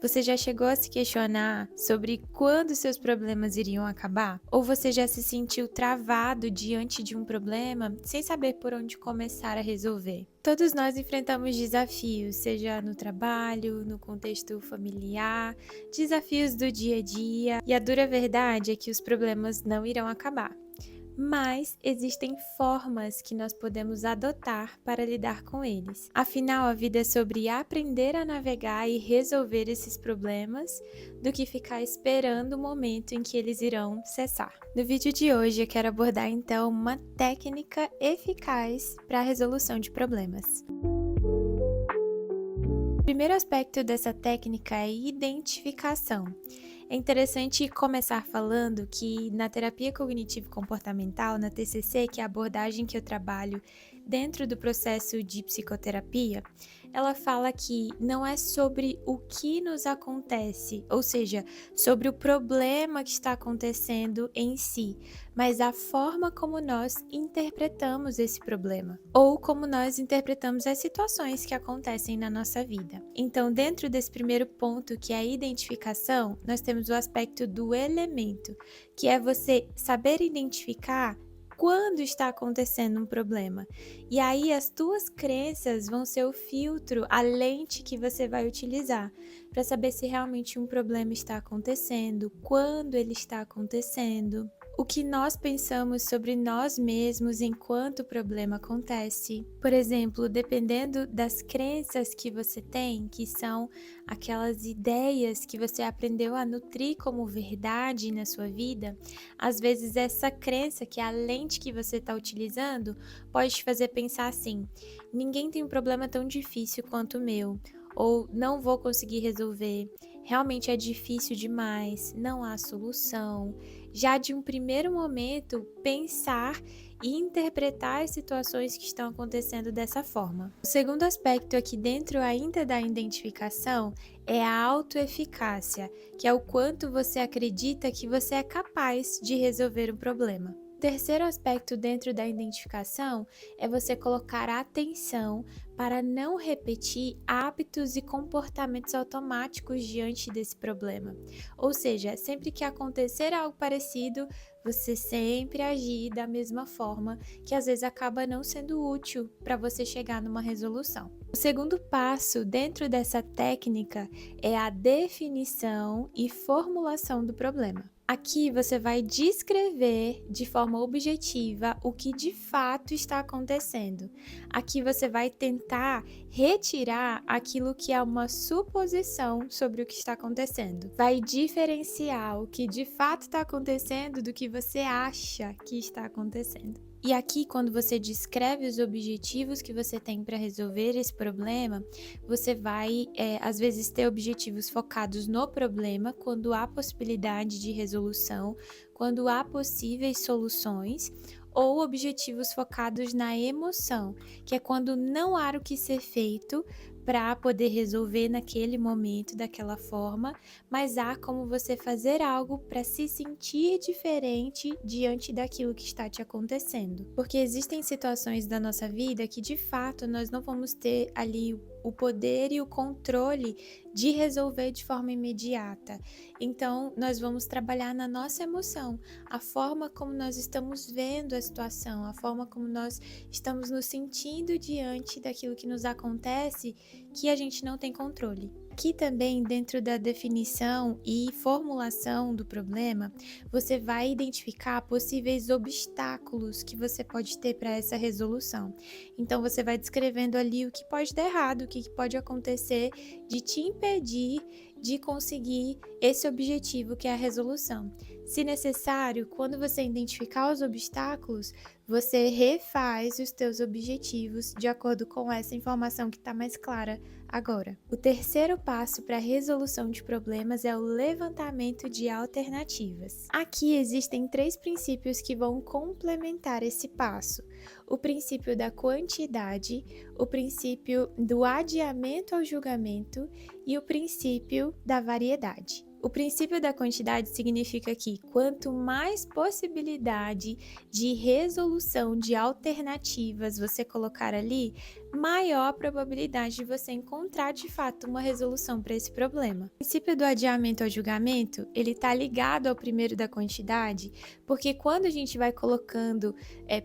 Você já chegou a se questionar sobre quando seus problemas iriam acabar? Ou você já se sentiu travado diante de um problema sem saber por onde começar a resolver? Todos nós enfrentamos desafios, seja no trabalho, no contexto familiar, desafios do dia a dia, e a dura verdade é que os problemas não irão acabar. Mas existem formas que nós podemos adotar para lidar com eles. Afinal, a vida é sobre aprender a navegar e resolver esses problemas do que ficar esperando o momento em que eles irão cessar. No vídeo de hoje, eu quero abordar então uma técnica eficaz para a resolução de problemas. O primeiro aspecto dessa técnica é a identificação. É interessante começar falando que na terapia cognitivo-comportamental, na TCC, que é a abordagem que eu trabalho dentro do processo de psicoterapia, ela fala que não é sobre o que nos acontece, ou seja, sobre o problema que está acontecendo em si, mas a forma como nós interpretamos esse problema, ou como nós interpretamos as situações que acontecem na nossa vida. Então, dentro desse primeiro ponto, que é a identificação, nós temos o aspecto do elemento, que é você saber identificar quando está acontecendo um problema. E aí as tuas crenças vão ser o filtro, a lente que você vai utilizar para saber se realmente um problema está acontecendo, quando ele está acontecendo, o que nós pensamos sobre nós mesmos enquanto o problema acontece. Por exemplo, dependendo das crenças que você tem, que são aquelas ideias que você aprendeu a nutrir como verdade na sua vida, às vezes essa crença, que é a lente que você está utilizando, pode te fazer pensar assim: ninguém tem um problema tão difícil quanto o meu, ou não vou conseguir resolver, realmente é difícil demais, não há solução. Já de um primeiro momento, pensar e interpretar as situações que estão acontecendo dessa forma. O segundo aspecto aqui dentro ainda da identificação é a autoeficácia, que é o quanto você acredita que você é capaz de resolver um problema. O terceiro aspecto dentro da identificação é você colocar atenção para não repetir hábitos e comportamentos automáticos diante desse problema. Ou seja, sempre que acontecer algo parecido, você sempre agir da mesma forma, que às vezes acaba não sendo útil para você chegar numa resolução. O segundo passo dentro dessa técnica é a definição e formulação do problema. Aqui você vai descrever de forma objetiva o que de fato está acontecendo. Aqui você vai tentar retirar aquilo que é uma suposição sobre o que está acontecendo. Vai diferenciar o que de fato está acontecendo do que você acha que está acontecendo. E aqui, quando você descreve os objetivos que você tem para resolver esse problema, você vai, às vezes, ter objetivos focados no problema, quando há possibilidade de resolução, quando há possíveis soluções, ou objetivos focados na emoção, que é quando não há o que ser feito para poder resolver naquele momento daquela forma, mas há como você fazer algo para se sentir diferente diante daquilo que está te acontecendo. Porque existem situações da nossa vida que de fato nós não vamos ter ali o poder e o controle de resolver de forma imediata. Então, nós vamos trabalhar na nossa emoção, a forma como nós estamos vendo a situação, a forma como nós estamos nos sentindo diante daquilo que nos acontece, que a gente não tem controle. Aqui também, dentro da definição e formulação do problema, você vai identificar possíveis obstáculos que você pode ter para essa resolução. Então, você vai descrevendo ali o que pode dar errado, o que pode acontecer de te impedir de conseguir esse objetivo que é a resolução. Se necessário, quando você identificar os obstáculos, você refaz os teus objetivos de acordo com essa informação que está mais clara agora. O terceiro passo para a resolução de problemas é o levantamento de alternativas. Aqui existem 3 princípios que vão complementar esse passo: o princípio da quantidade, o princípio do adiamento ao julgamento e o princípio da variedade. O princípio da quantidade significa que quanto mais possibilidade de resolução de alternativas você colocar ali, maior a probabilidade de você encontrar de fato uma resolução para esse problema. O princípio do adiamento ao julgamento, ele está ligado ao primeiro da quantidade, porque quando a gente vai colocando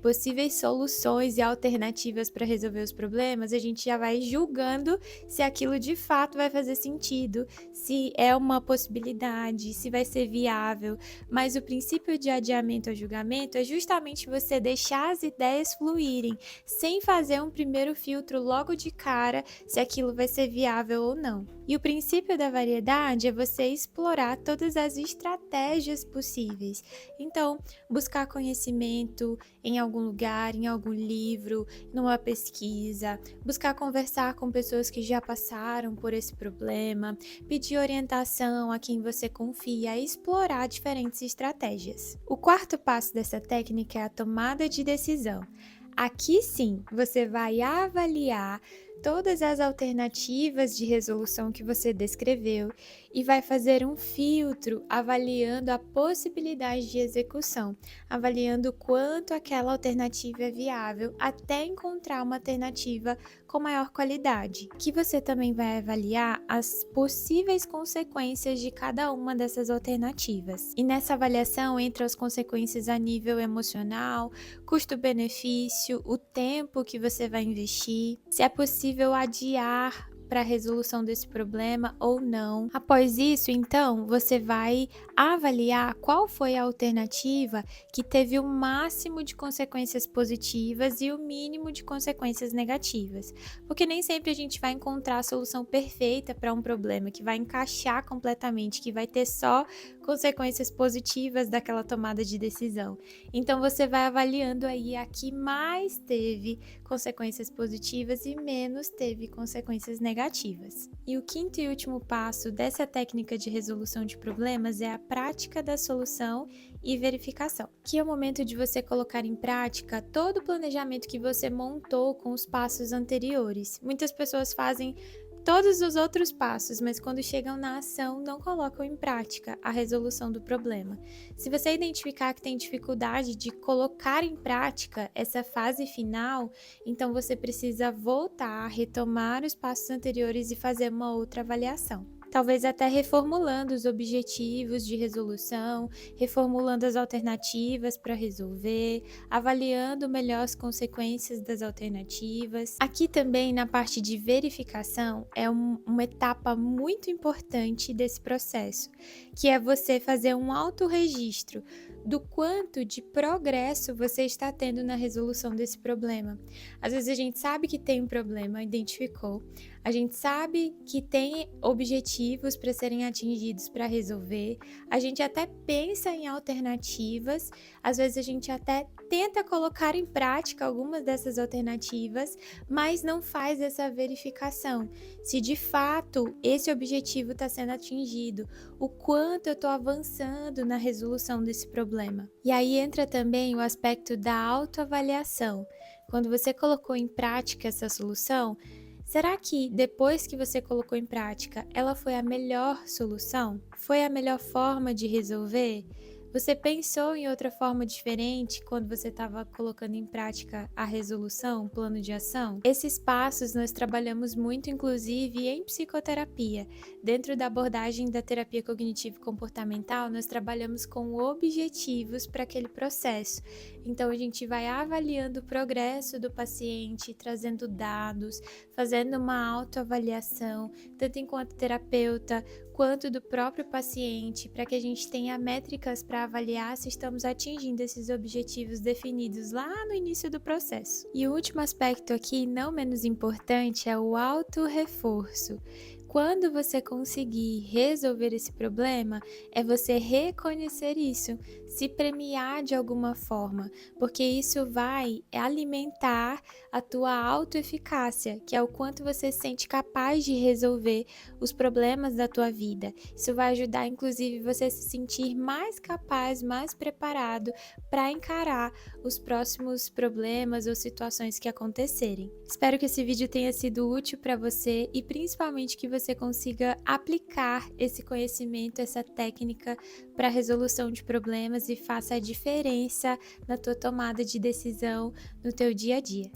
possíveis soluções e alternativas para resolver os problemas, a gente já vai julgando se aquilo de fato vai fazer sentido, se é uma possibilidade, se vai ser viável. Mas o princípio de adiamento ao julgamento é justamente você deixar as ideias fluírem, sem fazer um primeiro filtro logo de cara se aquilo vai ser viável ou não. E o princípio da variedade é você explorar todas as estratégias possíveis. Então, buscar conhecimento em algum lugar, em algum livro, numa pesquisa, buscar conversar com pessoas que já passaram por esse problema, pedir orientação a quem você confia, explorar diferentes estratégias. O quarto passo dessa técnica é a tomada de decisão. Aqui sim, você vai avaliar todas as alternativas de resolução que você descreveu e vai fazer um filtro avaliando a possibilidade de execução, avaliando quanto aquela alternativa é viável até encontrar uma alternativa com maior qualidade. Que você também vai avaliar as possíveis consequências de cada uma dessas alternativas. E nessa avaliação entra as consequências a nível emocional, custo-benefício, o tempo que você vai investir, se é possível adiar para a resolução desse problema ou não. Após isso, então, você vai avaliar qual foi a alternativa que teve o máximo de consequências positivas e o mínimo de consequências negativas. Porque nem sempre a gente vai encontrar a solução perfeita para um problema que vai encaixar completamente, que vai ter só consequências positivas daquela tomada de decisão. Então você vai avaliando aí a que mais teve consequências positivas e menos teve consequências negativas. E o quinto e último passo dessa técnica de resolução de problemas é a prática da solução e verificação, que é o momento de você colocar em prática todo o planejamento que você montou com os passos anteriores. Muitas pessoas fazem todos os outros passos, mas quando chegam na ação não colocam em prática a resolução do problema. Se você identificar que tem dificuldade de colocar em prática essa fase final, então você precisa voltar, retomar os passos anteriores e fazer uma outra avaliação. Talvez até reformulando os objetivos de resolução, reformulando as alternativas para resolver, avaliando melhor as consequências das alternativas. Aqui também na parte de verificação é uma etapa muito importante desse processo, que é você fazer um autorregistro do quanto de progresso você está tendo na resolução desse problema. Às vezes a gente sabe que tem um problema, identificou, a gente sabe que tem objetivos para serem atingidos para resolver, a gente até pensa em alternativas, às vezes a gente até tenta colocar em prática algumas dessas alternativas, mas não faz essa verificação. Se de fato esse objetivo está sendo atingido, o quanto eu estou avançando na resolução desse problema. E aí entra também o aspecto da autoavaliação. Quando você colocou em prática essa solução, será que depois que você colocou em prática, ela foi a melhor solução? Foi a melhor forma de resolver? Você pensou em outra forma diferente quando você estava colocando em prática a resolução, o plano de ação? Esses passos nós trabalhamos muito, inclusive, em psicoterapia. Dentro da abordagem da terapia cognitivo-comportamental, nós trabalhamos com objetivos para aquele processo. Então, a gente vai avaliando o progresso do paciente, trazendo dados, fazendo uma autoavaliação, tanto enquanto terapeuta, quanto do próprio paciente, para que a gente tenha métricas para avaliar se estamos atingindo esses objetivos definidos lá no início do processo. E o último aspecto aqui, não menos importante, é o autorreforço. Quando você conseguir resolver esse problema, é você reconhecer isso, se premiar de alguma forma, porque isso vai alimentar a tua autoeficácia, que é o quanto você se sente capaz de resolver os problemas da tua vida. Isso vai ajudar, inclusive, você a se sentir mais capaz, mais preparado para encarar os próximos problemas ou situações que acontecerem. Espero que esse vídeo tenha sido útil para você e principalmente que você consiga aplicar esse conhecimento, essa técnica para a resolução de problemas e faça a diferença na tua tomada de decisão no teu dia a dia.